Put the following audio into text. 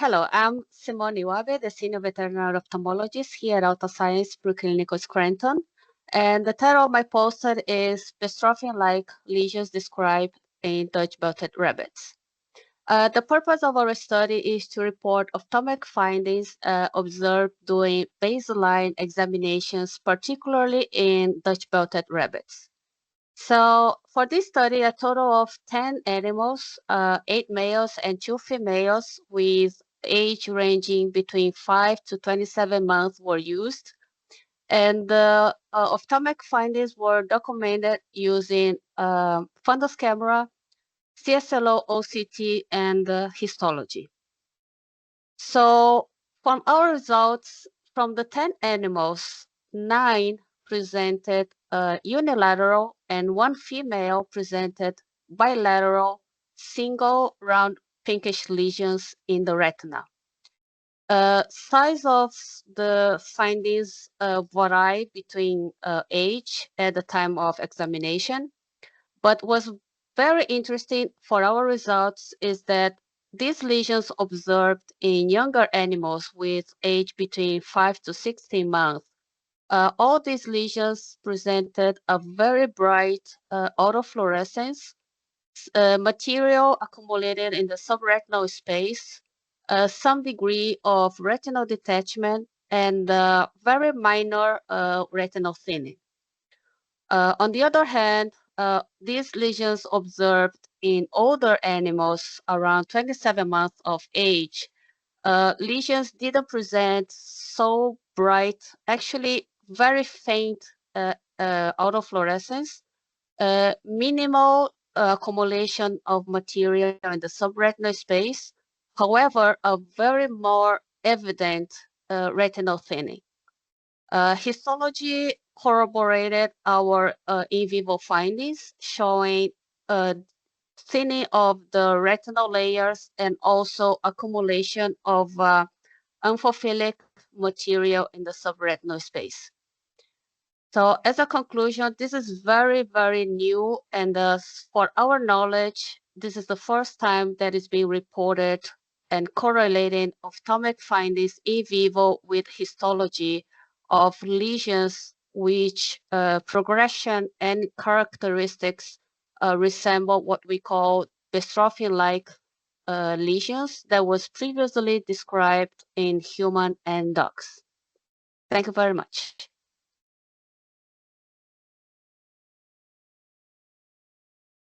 Hello, I'm Simone Iwabe, the Senior Veterinary Ophthalmologist here at Altasciences Preclinical Scranton. And the title of my poster is Bestrophin-Like Lesions Described in Dutch-belted Rabbits. The purpose of our study is to report ophthalmic findings observed during baseline examinations, particularly in Dutch-belted rabbits. So for this study, a total of 10 animals, 8 males and 2 females with age ranging between 5 to 27 months were used. And the ophthalmic findings were documented using fundus camera, CSLO, OCT, and histology. So from our results, from the 10 animals, 9 presented unilateral and 1 female presented bilateral single round pinkish lesions in the retina. Size of the findings vary between age at the time of examination, but what's very interesting for our results is that these lesions observed in younger animals with age between 5 to 16 months, all these lesions presented a very bright autofluorescence, material accumulated in the subretinal space, some degree of retinal detachment, and very minor retinal thinning. On the other hand, these lesions observed in older animals around 27 months of age, lesions didn't present so bright, actually very faint autofluorescence, minimal accumulation of material in the subretinal space, however, a very more evident retinal thinning. Histology corroborated our in vivo findings, showing thinning of the retinal layers and also accumulation of amphophilic material in the subretinal space. So as a conclusion, this is very, very new, and for our knowledge, this is the first time that is being reported and correlating ophthalmic findings in vivo with histology of lesions which progression and characteristics resemble what we call bestrophin-like lesions that was previously described in human and dogs. Thank you very much.